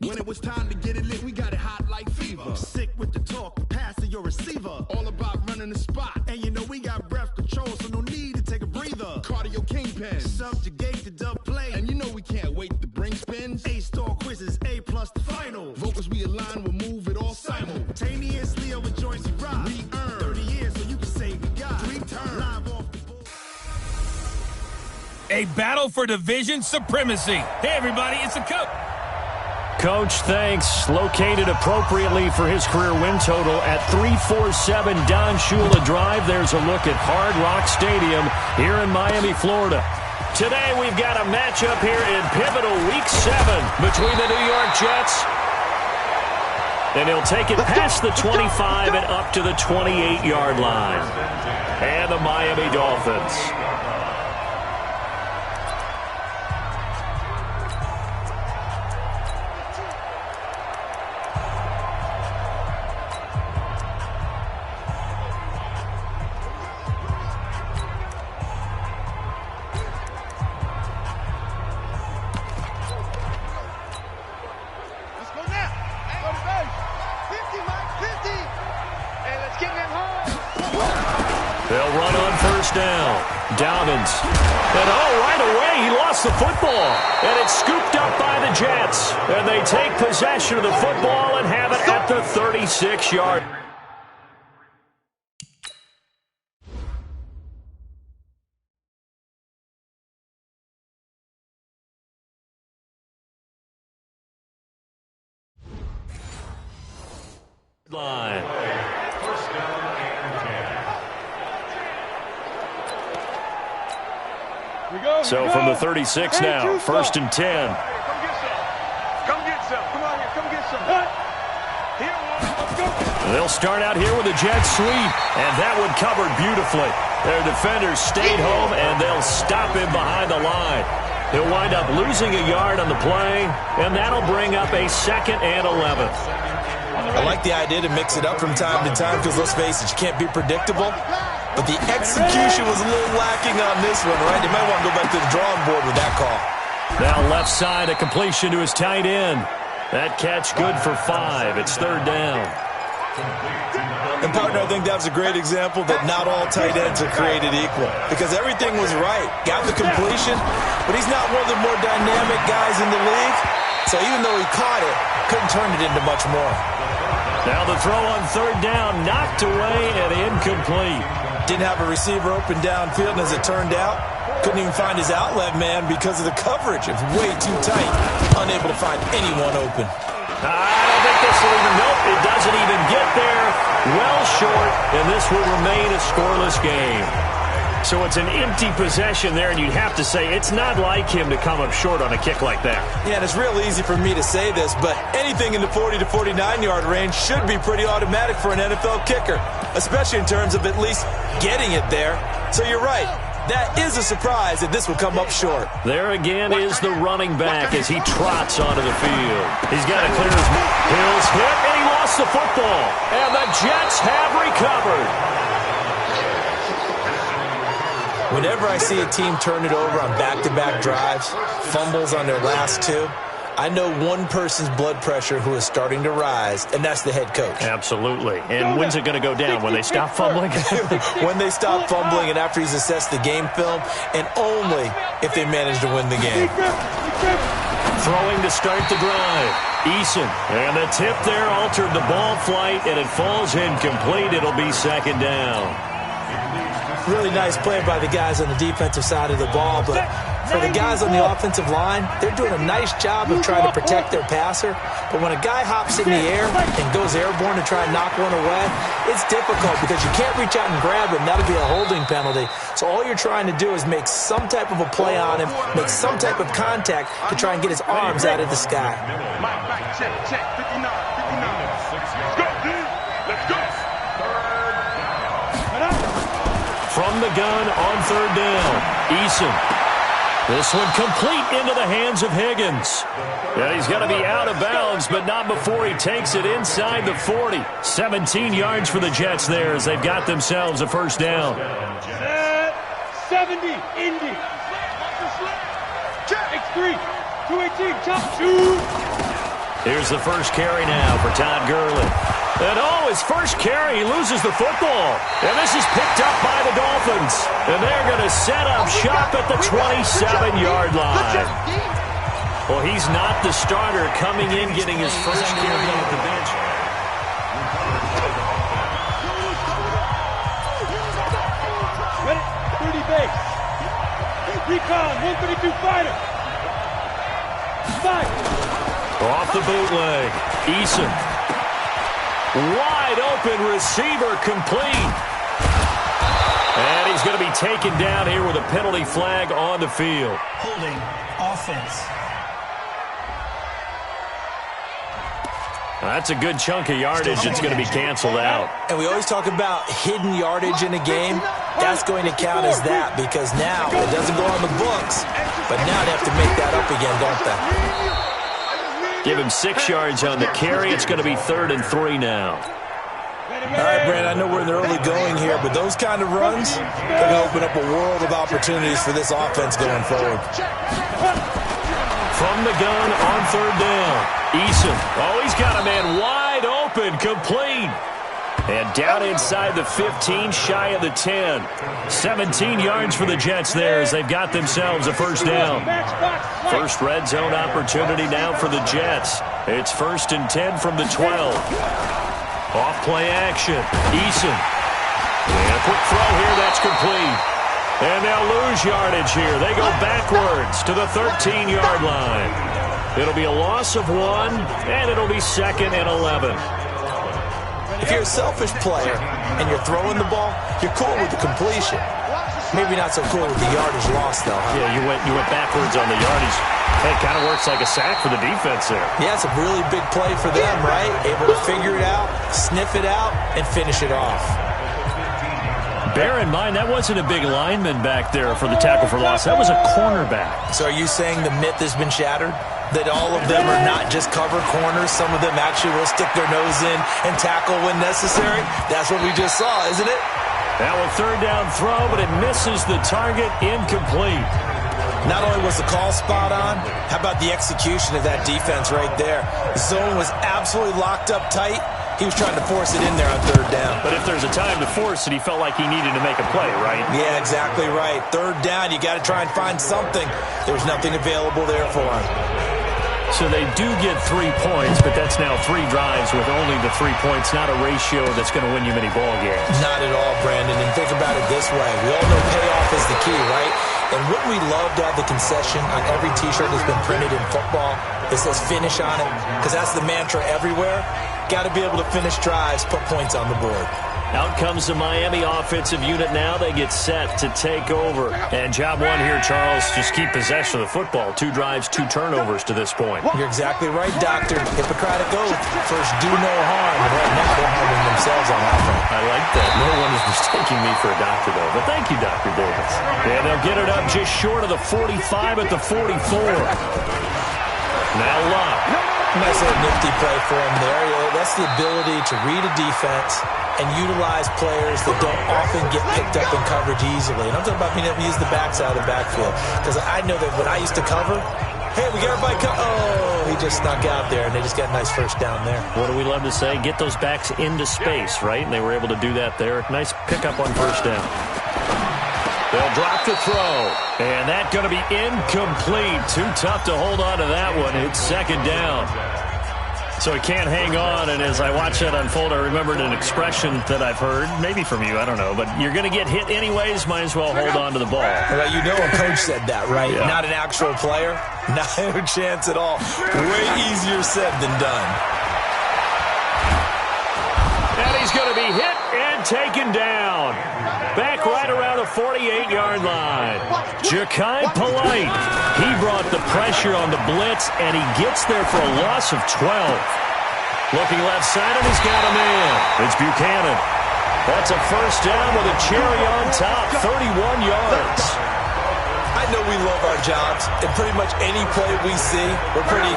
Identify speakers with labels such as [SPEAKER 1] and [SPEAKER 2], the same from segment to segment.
[SPEAKER 1] When it was time to get it lit, we got it hot like fever.
[SPEAKER 2] I'm sick with the talk, passing your receiver.
[SPEAKER 1] All about running the spot.
[SPEAKER 2] And you know we got breath control, so no need to take a breather.
[SPEAKER 1] Cardio kingpin.
[SPEAKER 2] Subjugate the dub play.
[SPEAKER 1] And you know we can't wait to bring spins.
[SPEAKER 2] A-star quizzes, A+ the final.
[SPEAKER 1] Vocals we align, we'll move it all
[SPEAKER 2] simultaneously over joints we rock. We earn 30 years, so you can say we got 3 turns. Live off the board.
[SPEAKER 3] A battle for division supremacy. Hey, everybody, it's the coach.
[SPEAKER 4] Coach, thanks. Located appropriately for his career win total at 347 Don Shula Drive. There's a look at Hard Rock Stadium here in Miami, Florida. Today we've got a matchup here in pivotal Week 7 between the New York Jets. And he'll take it past the 25 and up to the 28-yard line. And the Miami Dolphins. They'll run on first down. Dobbins. And right away he lost the football. And it's scooped up by the Jets. And they take possession of the football and have it at the 36-yard. Line. So from the 36 now, 1st and 10.
[SPEAKER 5] Come get some. Come get some. Come on here. Come get some. Here, let's go.
[SPEAKER 4] They'll start out here with a jet sweep, and that one covered beautifully. Their defenders stayed home, and they'll stop him behind the line. He'll wind up losing a yard on the play, and that'll bring up a 2nd and 11.
[SPEAKER 6] I like the idea to mix it up from time to time because, let's face it, you can't be predictable. But the execution was a little lacking on this one, right? They might want to go back to the drawing board with that call.
[SPEAKER 4] Now left side, a completion to his tight end. That catch good for 5. It's 3rd down.
[SPEAKER 6] And, partner, I think that's a great example that not all tight ends are created equal. Because everything was right. Got the completion, but he's not one of the more dynamic guys in the league. So even though he caught it, couldn't turn it into much more.
[SPEAKER 4] Now the throw on 3rd down, knocked away and incomplete.
[SPEAKER 6] Didn't have a receiver open downfield, and as it turned out, couldn't even find his outlet man because of the coverage. It was way too tight. Unable to find anyone open.
[SPEAKER 4] I don't think this will even, nope, it doesn't even get there. Well short, and this will remain a scoreless game. So it's an empty possession there, and you'd have to say it's not like him to come up short on a kick like that.
[SPEAKER 6] Yeah, and it's real easy for me to say this, but anything in the 40 to 49-yard range should be pretty automatic for an NFL kicker, especially in terms of at least getting it there. So you're right. That is a surprise that this will come up short.
[SPEAKER 4] There again is the running back as he trots onto the field. He's got to clear his Hills hit, and he lost the football. And the Jets have recovered.
[SPEAKER 6] Whenever I see a team turn it over on back-to-back drives, fumbles on their last 2, I know one person's blood pressure who is starting to rise, and that's the head coach.
[SPEAKER 4] Absolutely. And when's it going to go down? When they stop fumbling?
[SPEAKER 6] When they stop fumbling and after he's assessed the game film, and only if they manage to win the game.
[SPEAKER 4] Throwing to start the drive. Eason. And the tip there altered the ball flight, and it falls incomplete. It'll be 2nd down.
[SPEAKER 6] Really nice play by the guys on the defensive side of the ball, but for the guys on the offensive line, they're doing a nice job of trying to protect their passer. But when a guy hops in the air and goes airborne to try and knock one away, it's difficult because you can't reach out and grab him. That'll be a holding penalty. So all you're trying to do is make some type of a play on him, make some type of contact to try and get his arms out of the sky.
[SPEAKER 5] Mike, check, 59, 59. Let's go, dude. Let's go.
[SPEAKER 4] From the gun on 3rd down, Eason. This one complete into the hands of Higgins. Yeah, he's got to be out of bounds, but not before he takes it inside the 40. 17 yards for the Jets there as they've got themselves a 1st down.
[SPEAKER 5] 70, Indy. X3, 218, chop, shoot.
[SPEAKER 4] Here's the first carry now for Todd Gurley. And his first carry, he loses the football. And this is picked up by the Dolphins. And they're going to set up shop at the 27-yard line. Well, he's not the starter coming in, getting his first carry at the bench.
[SPEAKER 7] Ready, 30 base. Recon, 132 fighter. Fight.
[SPEAKER 4] Off the bootleg. Eason. Wide open receiver complete. And he's going to be taken down here with a penalty flag on the field.
[SPEAKER 6] Holding offense.
[SPEAKER 4] That's a good chunk of yardage that's going to be canceled out.
[SPEAKER 6] And we always talk about hidden yardage in a game. That's going to count as that because now it doesn't go on the books, but now they have to make that up again, don't they?
[SPEAKER 4] Give him 6 yards on the carry. It's going to be 3rd and 3 now.
[SPEAKER 6] All right, Brandon, I know we're in the early going here, but those kind of runs, they're going to open up a world of opportunities for this offense going forward.
[SPEAKER 4] From the gun on 3rd down. Eason. Oh, he's got a man wide open, complete. And down inside the 15, shy of the 10. 17 yards for the Jets there as they've got themselves a first down. First red zone opportunity now for the Jets. It's 1st and 10 from the 12. Off play action. Eason. And a quick throw here, that's complete. And they'll lose yardage here. They go backwards to the 13-yard line. It'll be a loss of 1, and it'll be 2nd and 11.
[SPEAKER 6] If you're a selfish player and you're throwing the ball, you're cool with the completion. Maybe not so cool with the yardage loss, though. Huh?
[SPEAKER 4] Yeah, you went backwards on the yardage. Hey, it kind of works like a sack for the defense there.
[SPEAKER 6] Yeah, it's a really big play for them, right? Able to figure it out, sniff it out, and finish it off.
[SPEAKER 4] Bear in mind, that wasn't a big lineman back there for the tackle for loss. That was a cornerback.
[SPEAKER 6] So are you saying the myth has been shattered? That all of them are not just cover corners. Some of them actually will stick their nose in and tackle when necessary. That's what we just saw, isn't it?
[SPEAKER 4] Now a 3rd down throw, but it misses the target, incomplete.
[SPEAKER 6] Not only was the call spot on, how about the execution of that defense right there? The zone was absolutely locked up tight. He was trying to force it in there on 3rd down.
[SPEAKER 4] But if there's a time to force it, he felt like he needed to make a play, right?
[SPEAKER 6] Yeah, exactly right. 3rd down, you got to try and find something. There's nothing available there for him.
[SPEAKER 4] So they do get 3 points, but that's now 3 drives with only the 3 points, not a ratio that's going to win you many ball games.
[SPEAKER 6] Not at all, Brandon. And think about it this way. We all know payoff is the key, right? And wouldn't we love to have the concession on every T-shirt that's been printed in football that says finish on it? Because that's the mantra everywhere. Got to be able to finish drives, put points on the board.
[SPEAKER 4] Out comes the Miami offensive unit now. They get set to take over. And job 1 here, Charles, just keep possession of the football. 2 drives, 2 turnovers to this point.
[SPEAKER 6] You're exactly right, Doctor. Hippocratic oath. First, do no harm. And right now, they're harming themselves on offense.
[SPEAKER 4] I like that. No one is mistaking me for a doctor, though. But thank you, Dr. Davis. And they'll get it up just short of the 45 at the 44. Now Locke.
[SPEAKER 6] Nice little nifty play for him there. That's the ability to read a defense and utilize players that don't often get picked up in coverage easily. And I'm talking about being able to use the backside of the backfield. Because I know that when I used to cover, hey, we got everybody he just snuck out there, and they just got a nice first down there.
[SPEAKER 4] What do we love to say? Get those backs into space, right? And they were able to do that there. Nice pickup on first down. They'll drop the throw. And that's going to be incomplete. Too tough to hold on to that one. It's 2nd down. So he can't hang on, and as I watch that unfold, I remembered an expression that I've heard, maybe from you, I don't know, but you're going to get hit anyways, might as well hold on to the ball.
[SPEAKER 6] Well, you know a coach said that, right?
[SPEAKER 4] Yeah.
[SPEAKER 6] Not an actual player. No chance at all. Way easier said than done.
[SPEAKER 4] And he's going to be hit and taken down. Back right around the 48-yard line. Ja'Kai Polite. He brought the pressure on the blitz, and he gets there for a loss of 12. Looking left side, and he's got a man. It's Buchanan. That's a first down with a cherry on top, 31 yards.
[SPEAKER 6] I know we love our jobs, and pretty much any play we see, we're pretty,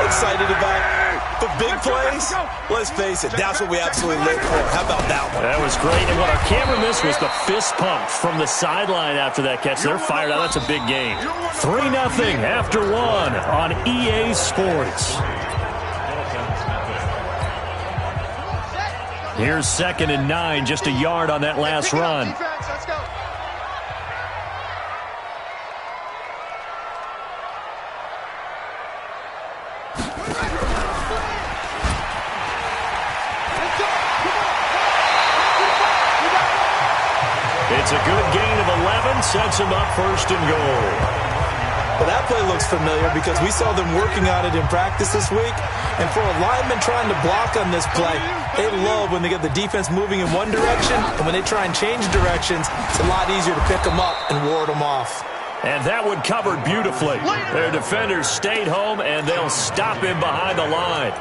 [SPEAKER 6] excited about. But big plays, let's face it, that's what we absolutely live for. How about that one?
[SPEAKER 4] That was great, and what our camera missed was the fist pump from the sideline after that catch. They're fired out. That's a big game. 3-0 after 1 on EA Sports. Here's 2nd and 9, just a yard on that last run.
[SPEAKER 5] Let's go.
[SPEAKER 4] It's a good gain of 11, sets him up 1st and goal.
[SPEAKER 6] Well, that play looks familiar because we saw them working on it in practice this week. And for a lineman trying to block on this play, they love when they get the defense moving in one direction, and when they try and change directions, it's a lot easier to pick them up and ward them off.
[SPEAKER 4] And that one covered beautifully. Their defenders stayed home, and they'll stop him behind the line.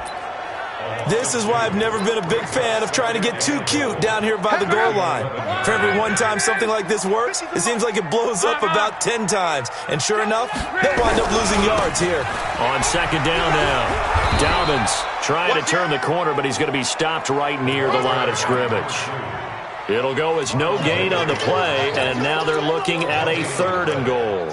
[SPEAKER 6] This is why I've never been a big fan of trying to get too cute down here by the goal line. For every one time something like this works, it seems like it blows up about 10 times. And sure enough, they'll wind up losing yards here.
[SPEAKER 4] On 2nd down now, Dobbins trying to turn the corner, but he's going to be stopped right near the line of scrimmage. It'll go as no gain on the play, and now they're looking at a 3rd and goal.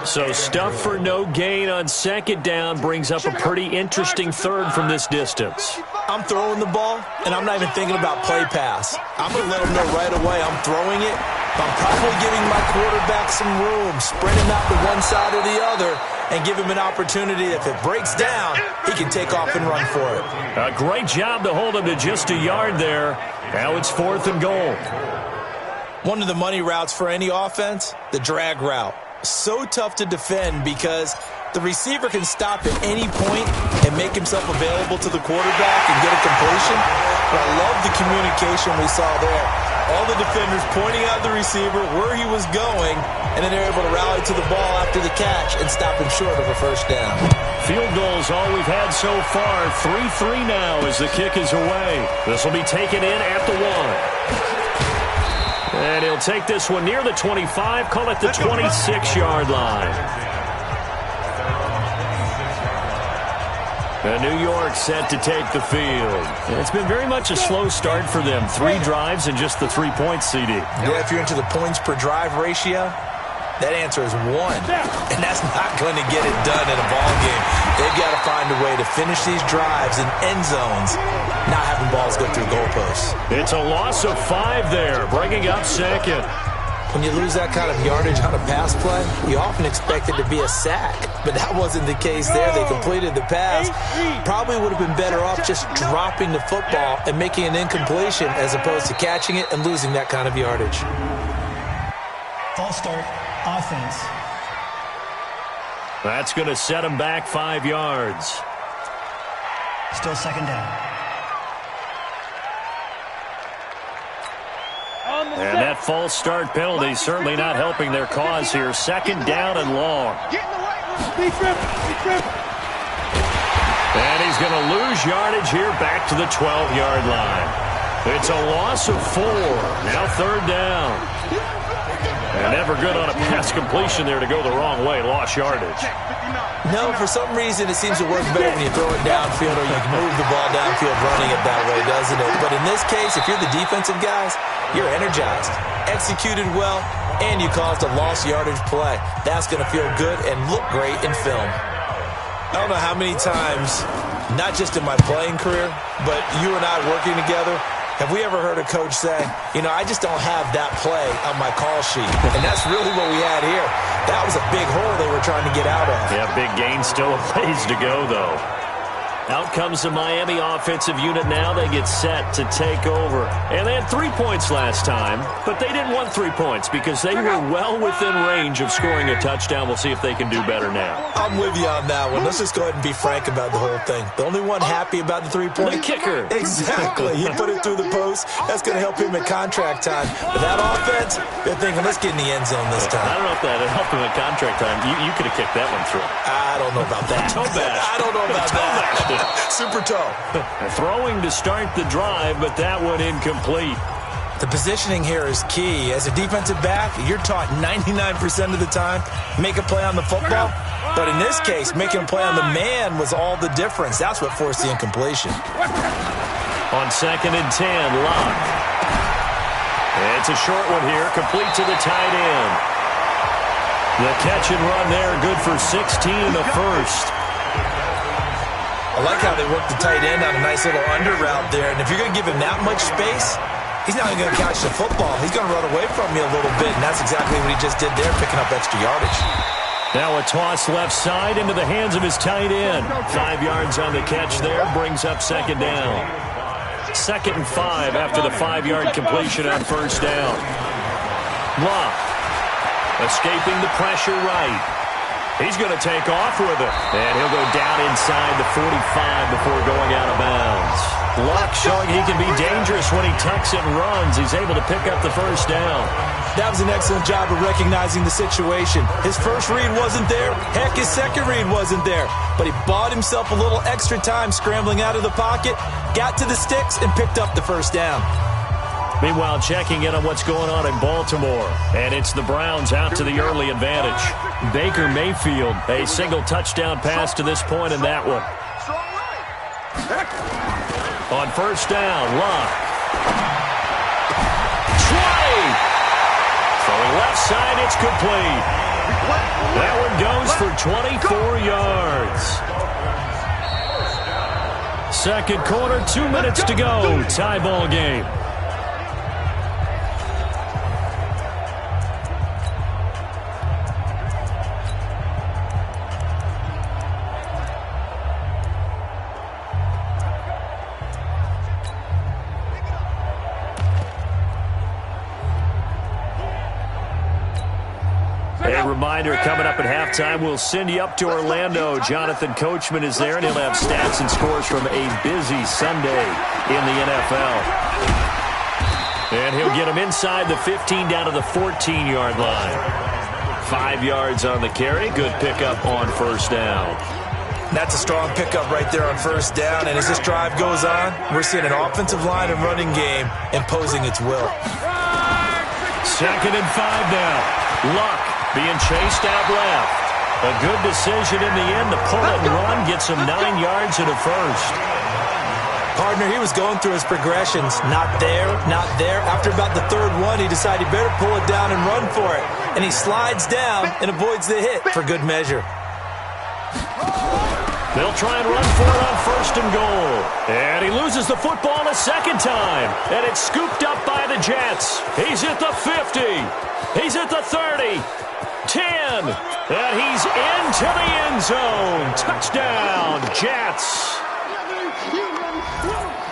[SPEAKER 4] So stuff for no gain on 2nd down brings up a pretty interesting 3rd from this distance.
[SPEAKER 6] I'm throwing the ball, and I'm not even thinking about play pass. I'm going to let them know right away I'm throwing it. I'm probably giving my quarterback some room, spread him out to one side or the other, and give him an opportunity. If it breaks down, he can take off and run for it.
[SPEAKER 4] A great job to hold him to just a yard there. Now it's 4th and goal.
[SPEAKER 6] One of the money routes for any offense, the drag route. So tough to defend because the receiver can stop at any point and make himself available to the quarterback and get a completion. But I love the communication we saw there. All the defenders pointing out the receiver, where he was going, and then they're able to rally to the ball after the catch and stop him short of a 1st down.
[SPEAKER 4] Field goals all we've had so far. 3-3 now as the kick is away. This will be taken in at the 1. And he'll take this one near the 25, call it the 26-yard line. And New York set to take the field. And it's been very much a slow start for them. 3 drives and just the 3 points, CD.
[SPEAKER 6] Yeah, if you're into the points per drive ratio, that answer is 1. And that's not going to get it done in a ball game. They've got to find a way to finish these drives in end zones, not having balls go through goalposts.
[SPEAKER 4] It's a loss of 5 there, bringing up 2nd.
[SPEAKER 6] When you lose that kind of yardage on a pass play, you often expect it to be a sack. But that wasn't the case there. They completed the pass. Probably would have been better off just dropping the football and making an incompletion as opposed to catching it and losing that kind of yardage.
[SPEAKER 8] False start, offense.
[SPEAKER 4] That's going to set him back 5 yards.
[SPEAKER 8] Still 2nd down.
[SPEAKER 4] And that false start penalty certainly not helping their cause here. 2nd down and long. And he's going to lose yardage here back to the 12-yard line. It's a loss of 4. Now 3rd down. And never good on a pass completion there to go the wrong way. Lost yardage.
[SPEAKER 6] No, for some reason it seems to work better when you throw it downfield or you can move the ball downfield running it that way, doesn't it? But in this case, if you're the defensive guys, you're energized, executed well, and you caused a lost yardage play. That's going to feel good and look great in film. I don't know how many times, not just in my playing career, but you and I working together, have we ever heard a coach say, you know, I just don't have that play on my call sheet. And that's really what we had here. That was a big hole they were trying to get out of.
[SPEAKER 4] Yeah, big gain, still a ways to go, though. Out comes the Miami offensive unit now. They get set to take over. And they had 3 points last time, but they didn't want 3 points because they were well within range of scoring a touchdown. We'll see if they can do better now.
[SPEAKER 6] I'm with you on that one. Let's just go ahead and be frank about the whole thing. The only one happy about the 3-point?
[SPEAKER 4] The kicker.
[SPEAKER 6] Exactly. He put it through the post. That's going to help him at contract time. But that offense, they're thinking, let's get in the end zone this time.
[SPEAKER 4] I don't know if that would help him at contract time. You could have kicked that one through.
[SPEAKER 6] I don't know about that.
[SPEAKER 4] Toe bash.
[SPEAKER 6] I don't know about that. Super toe.
[SPEAKER 4] Throwing to start the drive, but that one incomplete.
[SPEAKER 6] The positioning here is key. As a defensive back, you're taught 99% of the time, make a play on the football. But in this case, making a play on the man was all the difference. That's what forced the incompletion.
[SPEAKER 4] On 2nd and 10, Locke. It's a short one here, complete to the tight end. The catch and run there, good for 16 in the first.
[SPEAKER 6] I like how they work the tight end on a nice little under route there. And if you're going to give him that much space, he's not even going to catch the football. He's going to run away from you a little bit, and that's exactly what he just did there, picking up extra yardage.
[SPEAKER 4] Now a toss left side into the hands of his tight end. 5 yards on the catch there, brings up second down. 2nd and 5 after the 5-yard completion on first down. Luck escaping the pressure right. He's going to take off with it, and he'll go down inside the 45 before going out of bounds. Luck showing he can be dangerous when he tucks it and runs. He's able to pick up the first down.
[SPEAKER 6] That was an excellent job of recognizing the situation. His first read wasn't there. Heck, his second read wasn't there. But he bought himself a little extra time scrambling out of the pocket, got to the sticks, and picked up the first down.
[SPEAKER 4] Meanwhile, checking in on what's going on in Baltimore. And it's the Browns out to the early advantage. Baker Mayfield, a single touchdown pass to this point in that one. On first down, Luck. 20! Throwing left side, it's complete. That one goes for 24 yards. Second quarter, 2 minutes to go. Tie ball game. A reminder, coming up at halftime, we'll send you up to Orlando. Jonathan Coachman is there, and he'll have stats and scores from a busy Sunday in the NFL. And he'll get him inside the 15 down to the 14-yard line. 5 yards on the carry. Good pickup on first down.
[SPEAKER 6] That's a strong pickup right there on first down. And as this drive goes on, we're seeing an offensive line and running game imposing its will.
[SPEAKER 4] 2nd and 5 now. Luck being chased out left. A good decision in the end to pull it and run. Gets him 9 yards and a first.
[SPEAKER 6] Partner, he was going through his progressions. Not there, not there. After about the third one, he decided he better pull it down and run for it. And he slides down and avoids the hit for good measure.
[SPEAKER 4] They'll try and run for it on first and goal. And he loses the football a second time. And it's scooped up by the Jets. He's at the 50. He's at the 30. 10. And he's into the end zone. Touchdown, Jets.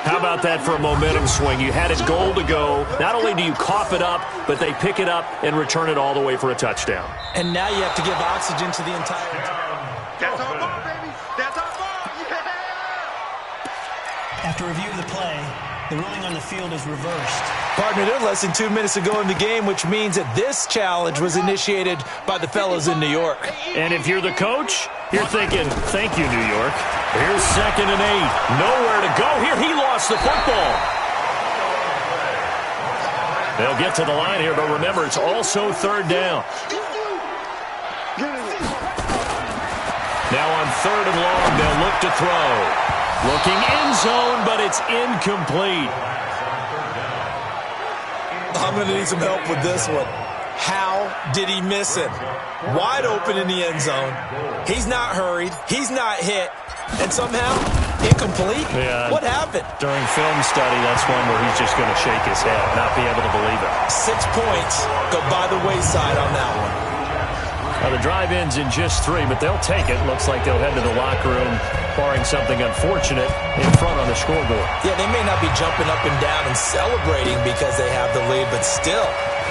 [SPEAKER 4] How about that for a momentum swing? You had it goal to go. Not only do you cough it up, but they pick it up and return it all the way for a touchdown.
[SPEAKER 6] And now you have to give oxygen to the entire team.
[SPEAKER 5] That's our ball, baby. That's our ball. Yeah.
[SPEAKER 8] After review of the play, the ruling on the field is reversed.
[SPEAKER 6] Partner, there's less than 2 minutes to go in the game, which means that this challenge was initiated by the fellows in New York.
[SPEAKER 4] And if you're the coach, you're thinking, thank you, New York. Here's 2nd and 8. Nowhere to go here. He lost the football. They'll get to the line here, but remember, it's also 3rd down. Now on 3rd and long, they'll look to throw. Looking end zone, but it's incomplete.
[SPEAKER 6] I'm going to need some help with this one. How did he miss it? Wide open in the end zone. He's not hurried. He's not hit. And somehow, incomplete?
[SPEAKER 4] Yeah.
[SPEAKER 6] What happened?
[SPEAKER 4] During film study, that's one where he's just going to shake his head, not be able to believe it.
[SPEAKER 6] 6 points go by the wayside on that one.
[SPEAKER 4] Now the drive ends in just 3, but they'll take it. Looks like they'll head to the locker room, barring something unfortunate in front on the scoreboard.
[SPEAKER 6] Yeah, they may not be jumping up and down and celebrating because they have the lead, but still,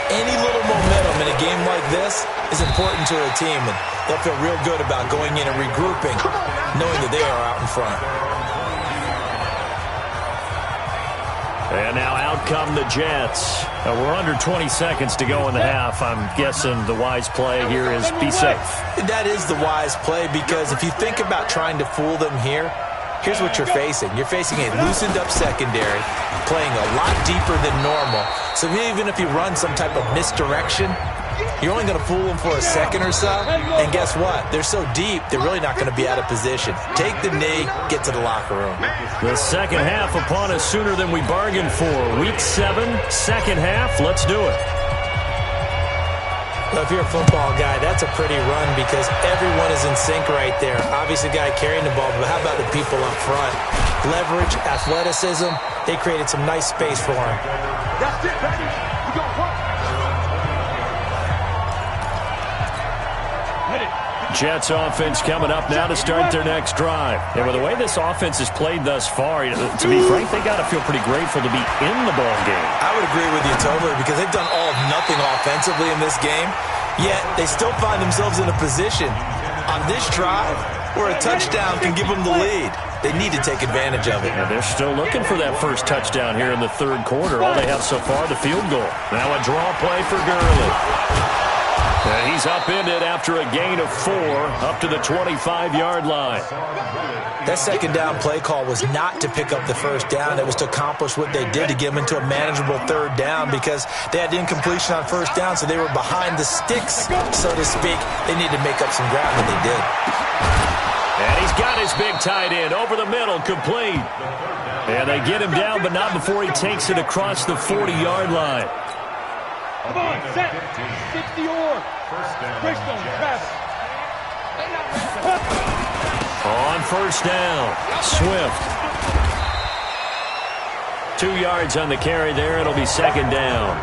[SPEAKER 6] any little momentum in a game like this is important to a team, and they'll feel real good about going in and regrouping, knowing that they are out in front.
[SPEAKER 4] And now out come the Jets. We're under 20 seconds to go in the half. I'm guessing the wise play here is be safe.
[SPEAKER 6] That is the wise play, because if you think about trying to fool them here, here's what you're facing. You're facing a loosened up secondary, playing a lot deeper than normal. So even if you run some type of misdirection, you're only going to fool them for a second or so. And guess what? They're so deep, they're really not going to be out of position. Take the knee, get to the locker room.
[SPEAKER 4] The second half upon us sooner than we bargained for. Week 7, second half. Let's do it.
[SPEAKER 6] Well, if you're a football guy, that's a pretty run because everyone is in sync right there. Obviously, the guy carrying the ball, but how about the people up front? Leverage, athleticism, they created some nice space for him.
[SPEAKER 5] That's it, baby. We gon' work.
[SPEAKER 4] Jets offense coming up now to start their next drive. And with the way this offense has played thus far, to be frank, they got to feel pretty grateful to be in the ball game.
[SPEAKER 6] I would agree with you totally because they've done all of nothing offensively in this game, yet they still find themselves in a position on this drive where a touchdown can give them the lead. They need to take advantage of it.
[SPEAKER 4] And they're still looking for that first touchdown here in the third quarter. All they have so far, the field goal. Now a draw play for Gurley. And he's upended after a gain of 4 up to the 25-yard line.
[SPEAKER 6] That second down play call was not to pick up the first down. It was to accomplish what they did to get them into a manageable third down because they had incompletion on first down, so they were behind the sticks, so to speak. They needed to make up some ground, and they did.
[SPEAKER 4] And he's got his big tight end over the middle, complete. And they get him down, but not before he takes it across the 40-yard line.
[SPEAKER 7] Come on, set. 60 or. Bristol, Travis.
[SPEAKER 4] On first down, Swift. 2 yards on the carry there. It'll be second down.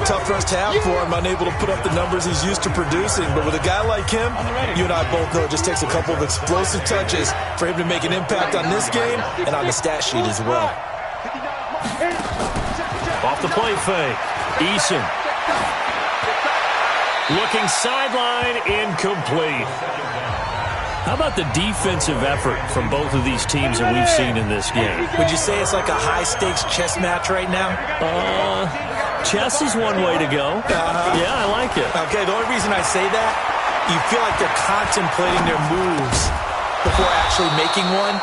[SPEAKER 6] Tough first half for him, unable to put up the numbers he's used to producing. But with a guy like him, you and I both know it just takes a couple of explosive touches for him to make an impact on this game and on the stat sheet as well.
[SPEAKER 4] Off the play fake, Eason. Looking sideline, incomplete. How about the defensive effort from both of these teams that we've seen in this game?
[SPEAKER 6] Would you say it's like a high-stakes chess match right now?
[SPEAKER 4] Chess is one way to go. Yeah, I like it.
[SPEAKER 6] Okay, the only reason I say that, you feel like they're contemplating their moves before actually making one,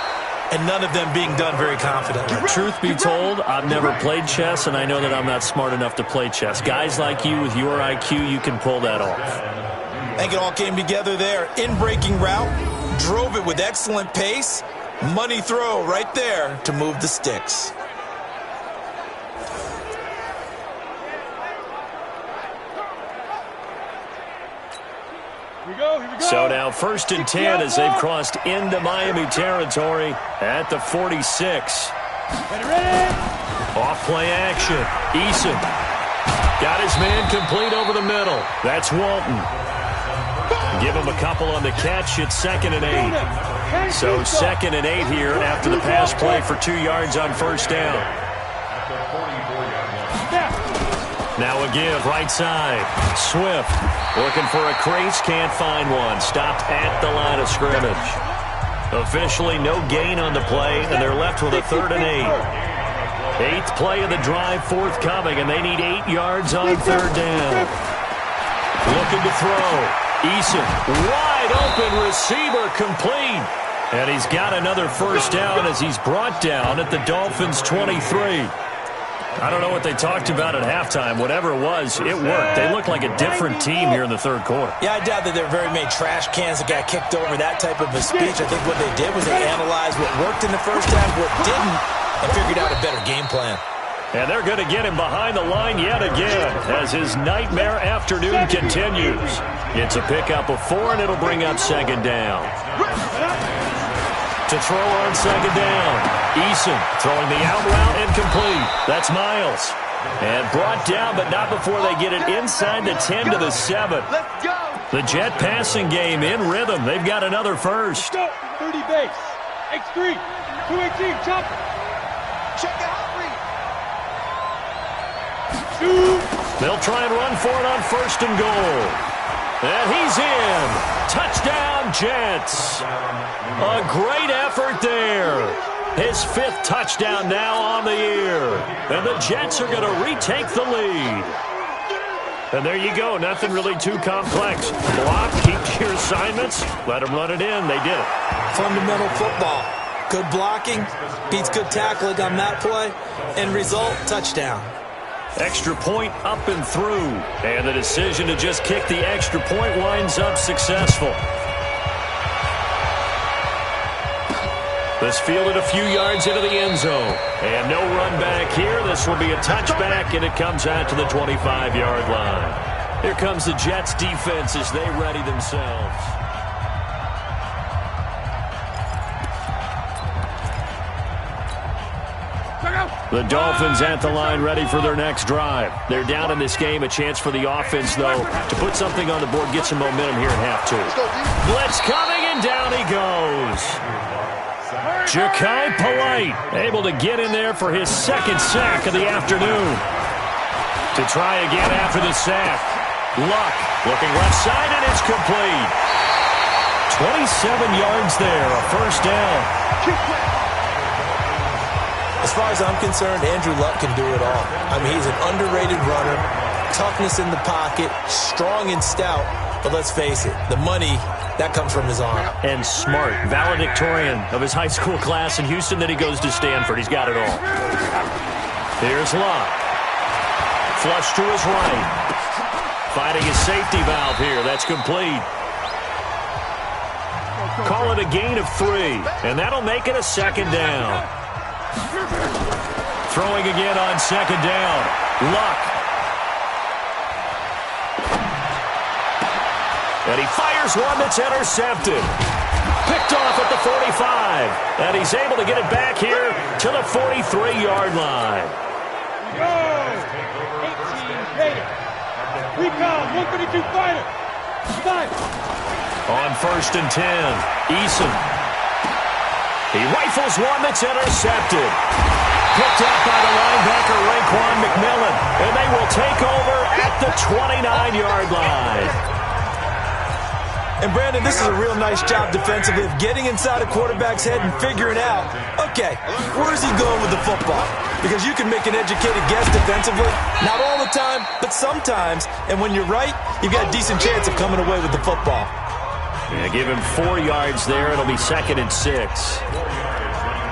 [SPEAKER 6] and none of them being done very confidently.
[SPEAKER 4] Truth be told, I've never played chess, and I know that I'm not smart enough to play chess. Guys like you with your IQ, you can pull that off.
[SPEAKER 6] I think it all came together there. In-breaking route, drove it with excellent pace. Money throw right there to move the sticks.
[SPEAKER 7] Here we go.
[SPEAKER 4] So now 1st and 10 as they've crossed into Miami territory at the 46.
[SPEAKER 7] Ready.
[SPEAKER 4] Off play action. Eason got his man complete over the middle. That's Walton. Give him a couple on the catch. It's 2nd and 8. So 2nd and 8 here after the pass play for 2 yards on first down. Now a give right side. Swift looking for a crease. Can't find one. Stopped at the line of scrimmage. Officially no gain on the play, and they're left with a 3rd and 8. 8th play of the drive forthcoming, and they need 8 yards on 3rd down. Looking to throw. Eason, wide open receiver, complete. And he's got another first down as he's brought down at the Dolphins' 23. I don't know what they talked about at halftime. Whatever it was, it worked. They look like a different team here in the third quarter.
[SPEAKER 6] Yeah, I doubt that there are very many trash cans that got kicked over that type of a speech. I think what they did was they analyzed what worked in the first half, what didn't, and figured out a better game plan.
[SPEAKER 4] And they're going to get him behind the line yet again as his nightmare afternoon continues. It's a pickup of 4, and it'll bring up 2nd down. To throw on 2nd down. Eason throwing the out route incomplete. That's Miles. And brought down, but not before they get it inside the 10 to the 7.
[SPEAKER 5] Let's go.
[SPEAKER 4] The Jet passing game in rhythm. They've got another first.
[SPEAKER 7] 30 base. X3. 218. Chop.
[SPEAKER 5] Check it out.
[SPEAKER 4] They'll try and run for it on 1st and goal. And he's in. Touchdown, Jets. A great effort there. His 5th touchdown now on the year. And the Jets are going to retake the lead. And there you go. Nothing really too complex. Block, keep your assignments, let them run it in. They did it.
[SPEAKER 6] Fundamental football. Good blocking beats good tackling on that play. End result, touchdown.
[SPEAKER 4] Extra point up and through. And the decision to just kick the extra point winds up successful. This fielded a few yards into the end zone. And no run back here. This will be a touchback, and it comes out to the 25-yard line. Here comes the Jets defense as they ready themselves. The Dolphins at the line ready for their next drive. They're down in this game. A chance for the offense, though, to put something on the board, get some momentum here in half two. Blitz coming, and down he goes. JuanSkii Polite able to get in there for his second sack of the afternoon. To try again after the sack. Luck looking left side, and it's complete. 27 yards there, a first down.
[SPEAKER 6] As far as I'm concerned, Andrew Luck can do it all. I mean, he's an underrated runner, toughness in the pocket, strong and stout. But let's face it, the money, that comes from his arm.
[SPEAKER 4] And smart, valedictorian of his high school class in Houston. Then he goes to Stanford. He's got it all. Here's Luck. Flush to his right. Finding his safety valve here. That's complete. Call it a gain of 3, and that'll make it a second down. Throwing again on second down. Luck. And he fires one that's intercepted. Picked off at the 45. And he's able to get it back here to the 43-yard line.
[SPEAKER 7] Go! 18 Gator. Recon, 132 fighter. Fight.
[SPEAKER 4] On first and 10, Eason. He rifles one that's intercepted. Picked up by the linebacker, Raekwon McMillan. And they will take over at the 29-yard line.
[SPEAKER 6] And, Brandon, this is a real nice job defensively of getting inside a quarterback's head and figuring out, okay, where is he going with the football? Because you can make an educated guess defensively. Not all the time, but sometimes. And when you're right, you've got a decent chance of coming away with the football.
[SPEAKER 4] Yeah, give him 4 yards there. It'll be 2nd and 6.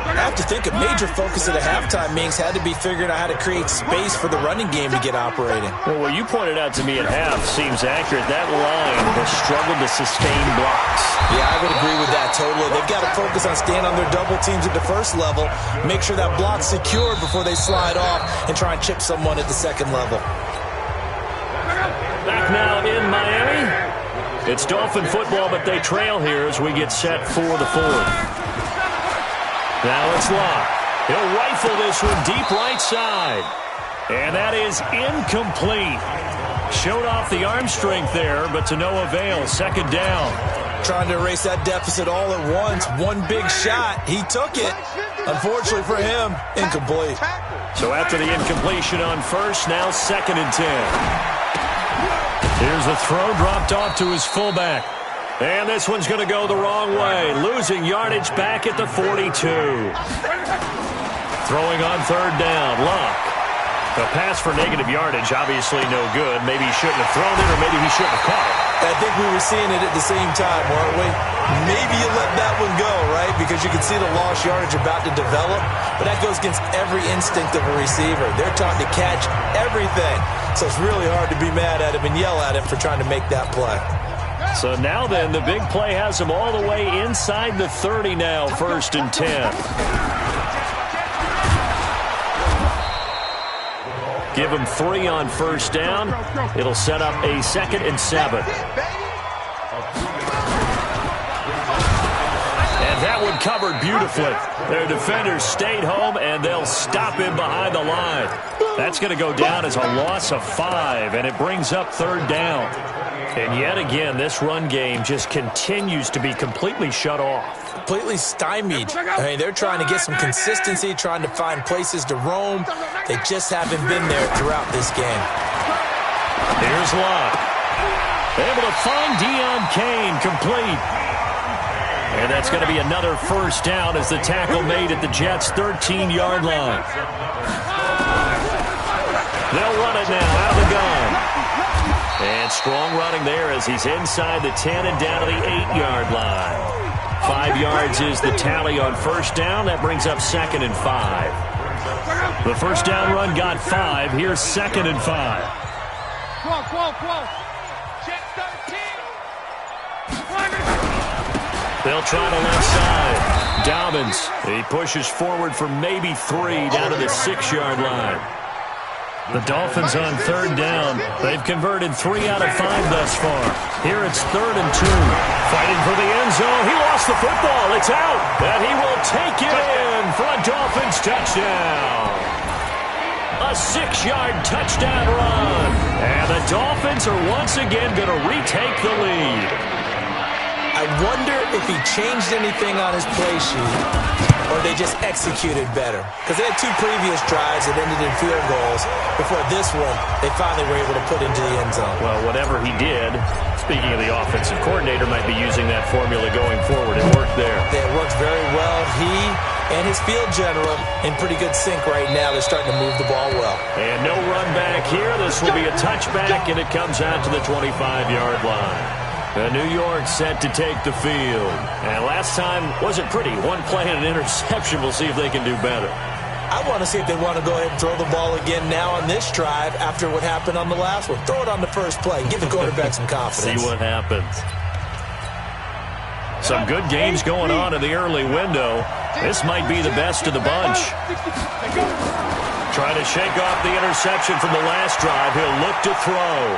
[SPEAKER 6] I have to think a major focus at a halftime meetings had to be figuring out how to create space for the running game to get operating.
[SPEAKER 4] Well, what you pointed out to me at half seems accurate. That line has struggled to sustain blocks.
[SPEAKER 6] Yeah, I would agree with that totally. They've got to focus on staying on their double teams at the first level, make sure that block's secured before they slide off and try and chip someone at the second level.
[SPEAKER 4] Back now in Miami. It's Dolphin football, but they trail here as we get set for the 4th. Now it's Luck. He'll rifle this one deep right side. And that is incomplete. Showed off the arm strength there, but to no avail. Second down.
[SPEAKER 6] Trying to erase that deficit all at once. One big shot. He took it. Unfortunately for him, incomplete.
[SPEAKER 4] So after the incompletion on first, now 2nd and 10. Here's a throw dropped off to his fullback. And this one's going to go the wrong way. Losing yardage back at the 42. Throwing on third down. Luck. A pass for negative yardage, obviously no good. Maybe he shouldn't have thrown it, or maybe he shouldn't have caught it.
[SPEAKER 6] I think we were seeing it at the same time, weren't we? Maybe you let that one go, right? Because you can see the lost yardage about to develop. But that goes against every instinct of a receiver. They're taught to catch everything. So it's really hard to be mad at him and yell at him for trying to make that play.
[SPEAKER 4] So now then, the big play has him all the way inside the 30 now, 1st and 10. Give him 3 on first down. It'll set up a 2nd and 7. And that one covered beautifully. Their defenders stayed home, and they'll stop him behind the line. That's going to go down as a loss of 5, and it brings up 3rd down. And yet again, this run game just continues to be completely shut off.
[SPEAKER 6] Completely stymied. I mean, they're trying to get some consistency, trying to find places to roam. They just haven't been there throughout this game.
[SPEAKER 4] Here's Luck. Able to find Deion Kane, complete. And that's going to be another first down as the tackle made at the Jets' 13-yard line. They'll run it now out of the gun. And strong running there as he's inside the 10 and down to the 8-yard line. 5 yards is the tally on first down. That brings up 2nd and 5. The first down run got 5. Here's 2nd and 5. They'll try the left side. Dobbins, he pushes forward for maybe 3 down to the 6-yard line. The Dolphins on third down. They've converted 3 out of 5 thus far. Here it's 3rd and 2. Fighting for the end zone. He lost the football. It's out. And he will take it in for a Dolphins touchdown. A 6-yard touchdown run. And the Dolphins are once again going to retake the lead.
[SPEAKER 6] I wonder if he changed anything on his play sheet or they just executed better. Because they had 2 previous drives that ended in field goals. Before this one, they finally were able to put into the end zone.
[SPEAKER 4] Well, whatever he did, speaking of the offensive coordinator, might be using that formula going forward. It worked there.
[SPEAKER 6] It worked very well. He and his field general in pretty good sync right now. They're starting to move the ball well.
[SPEAKER 4] And no run back here. This will be a touchback, and it comes out to the 25-yard line. New York set to take the field. And last time wasn't pretty. 1 play and an interception. We'll see if they can do better.
[SPEAKER 6] I want to see if they want to go ahead and throw the ball again now on this drive after what happened on the last one. Throw it on the first play. Give the quarterback some confidence.
[SPEAKER 4] See what happens. Some good games going on in the early window. This might be the best of the bunch. Trying to shake off the interception from the last drive. He'll look to throw.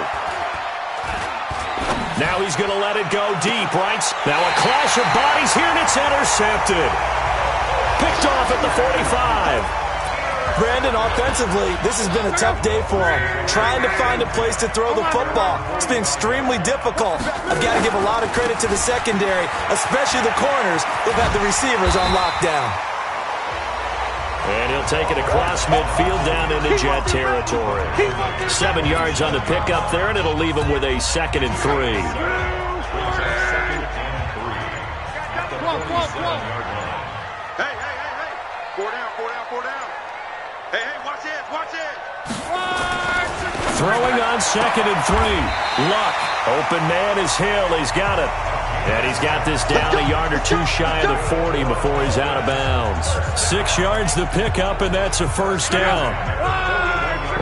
[SPEAKER 4] Now he's going to let it go deep, right? Now a clash of bodies here, and it's intercepted. Picked off at the 45.
[SPEAKER 6] Brandon, offensively, this has been a tough day for him. Trying to find a place to throw the football. It's been extremely difficult. I've got to give a lot of credit to the secondary, especially the corners. They've had the receivers on lockdown.
[SPEAKER 4] And he'll take it across midfield down into Jet territory. 7 yards on the pickup there, and it'll leave him with a 2nd and 3.
[SPEAKER 7] Hey, hey, hey, hey. 4 down, 4 down, 4 down. Hey, hey, watch this, watch this.
[SPEAKER 4] Throwing on 2nd and 3. Luck. Open man is Hill. He's got it. And he's got this down a yard or 2 shy of the 40 before he's out of bounds. 6 yards the pickup, and that's a first down.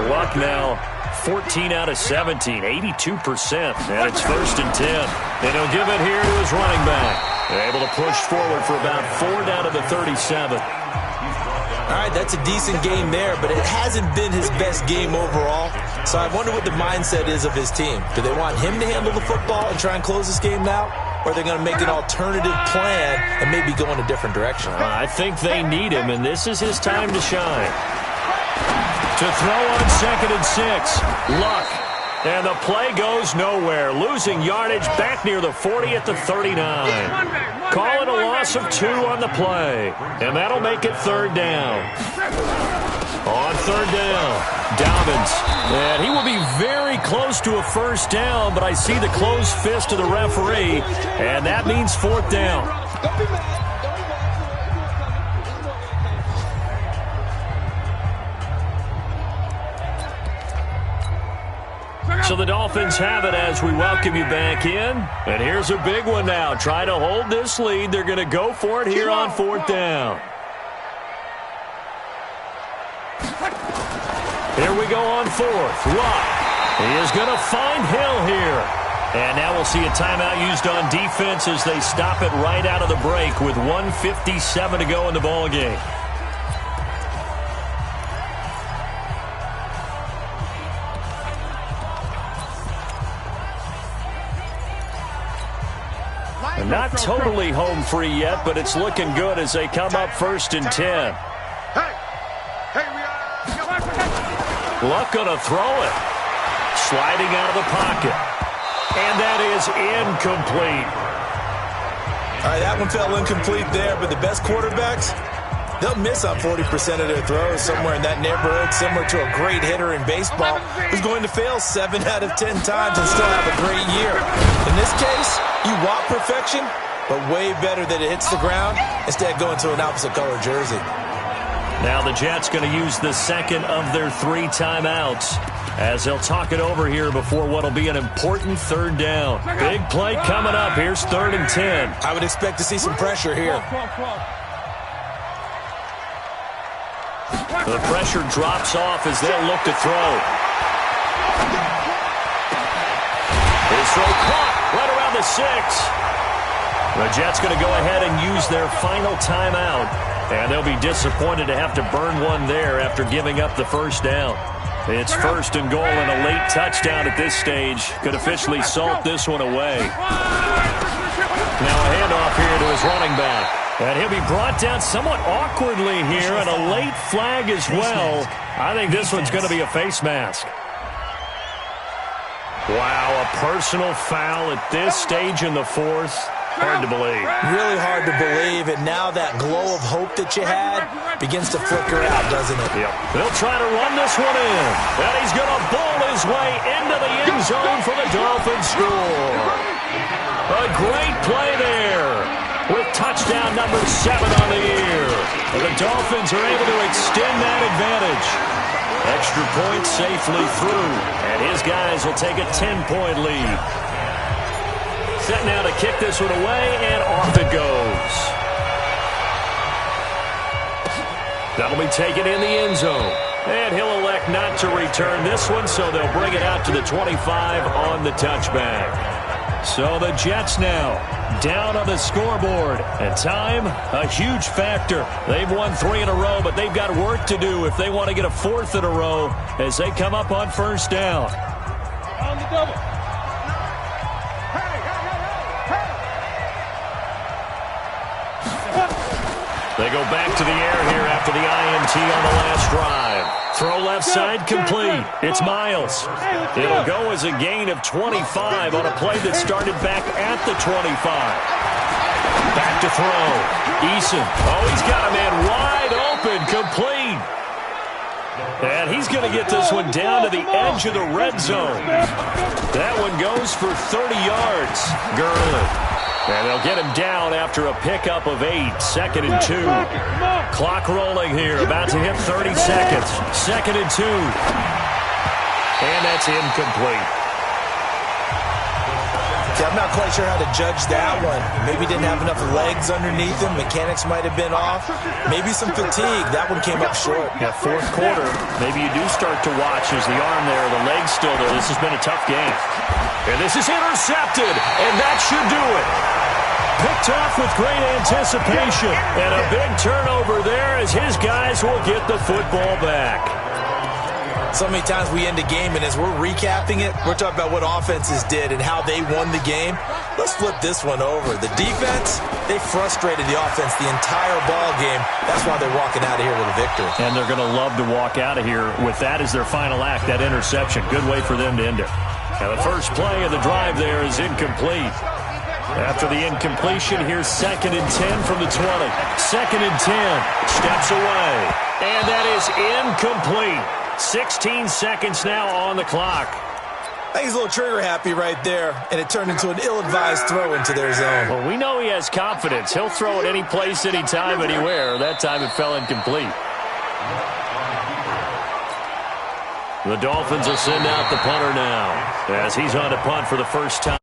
[SPEAKER 4] Luck now, 14 out of 17, 82%. And it's 1st and 10. And he'll give it here to his running back. Able to push forward for about 4 down to the 37.
[SPEAKER 6] All right, that's a decent game there, but it hasn't been his best game overall. So I wonder what the mindset is of his team. Do they want him to handle the football and try and close this game out? Or are they going to make an alternative plan and maybe go in a different direction?
[SPEAKER 4] I think they need him, and this is his time to shine. To throw on 2nd and 6. Luck. And the play goes nowhere. Losing yardage back near the 40 at the 39. Call it a loss of 2 on the play. And that'll make it 3rd down. On 3rd down, Dobbins. And he will be very close to a first down, but I see the closed fist of the referee, and that means 4th down. So the Dolphins have it as we welcome you back in. And here's a big one now. Try to hold this lead. They're going to go for it here on 4th down. Here we go on 4th. Luck. He is going to find Hill here. And now we'll see a timeout used on defense as they stop it right out of the break with 1:57 to go in the ballgame. Not totally home free yet, but it's looking good as they come up 1st and 10. Luck gonna throw it. Sliding out of the pocket. And that is incomplete.
[SPEAKER 6] All right, that one fell incomplete there, but the best quarterbacks, they'll miss on 40% of their throws somewhere in that neighborhood, similar to a great hitter in baseball who's going to fail 7 out of 10 times and still have a great year. In this case, you want perfection, but way better that it hits the ground instead of going to an opposite color jersey.
[SPEAKER 4] Now the Jets going to use the 2nd of their 3 timeouts as they'll talk it over here before what will be an important 3rd down. Big play coming up. Here's 3rd and 10.
[SPEAKER 6] I would expect to see some pressure here.
[SPEAKER 4] The pressure drops off as they'll look to throw. His throw caught right around the 6. The Jets going to go ahead and use their final timeout. And they'll be disappointed to have to burn one there after giving up the first down. It's first and goal, and a late touchdown at this stage could officially salt this one away. Now a handoff here to his running back. And he'll be brought down somewhat awkwardly here, and a late flag as well. I think this one's going to be a face mask. Wow, a personal foul at this stage in the fourth. Hard to believe.
[SPEAKER 6] Really hard to believe, and now that glow of hope that you had begins to flicker out, doesn't it?
[SPEAKER 4] Yep. They'll try to run this one in, and he's going to bowl his way into the end zone for the Dolphins score. A great play there with touchdown number 7 on the year. And the Dolphins are able to extend that advantage. Extra point safely through, and his guys will take a 10-point lead. Set now to kick this one away, and off it goes. That'll be taken in the end zone. And he'll elect not to return this one, so they'll bring it out to the 25 on the touchback. So the Jets now down on the scoreboard. And time, a huge factor. They've won 3 in a row, but they've got work to do if they want to get a 4th in a row as they come up on first down.
[SPEAKER 5] On the double.
[SPEAKER 4] They go back to the air here after the INT on the last drive. Throw left side complete. It's Miles. It'll go as a gain of 25 on a play that started back at the 25. Back to throw. Eason. Oh, he's got a man wide open, complete. And he's going to get this one down to the edge of the red zone. That one goes for 30 yards. Gurley. And they'll get him down after a pickup of 8. 2nd and 2. Clock rolling here. About to hit 30 seconds. 2nd and 2. And that's incomplete.
[SPEAKER 6] Yeah, I'm not quite sure how to judge that one. Maybe didn't have enough legs underneath him. Mechanics might have been off. Maybe some fatigue. That one came up short.
[SPEAKER 4] Yeah, 4th quarter. Maybe you do start to watch as the arm there, the leg's still there. This has been a tough game. And this is intercepted. And that should do it. Picked off with great anticipation. And a big turnover there as his guys will get the football back.
[SPEAKER 6] So many times we end a game, and as we're recapping it, we're talking about what offenses did and how they won the game. Let's flip this one over. The defense, they frustrated the offense the entire ball game. That's why they're walking out of here with a victory.
[SPEAKER 4] And they're going to love to walk out of here with that as their final act, that interception. Good way for them to end it. Now the first play of the drive there is incomplete. After the incompletion, here's 2nd and 10 from the 20. 2nd and 10. Steps away. And that is incomplete. 16 seconds now on the clock.
[SPEAKER 6] I think he's a little trigger happy right there, and it turned into an ill-advised throw into their zone.
[SPEAKER 4] Well, we know he has confidence. He'll throw it any place, anytime, anywhere. That time it fell incomplete. The Dolphins will send out the punter now as he's on to punt for the first time.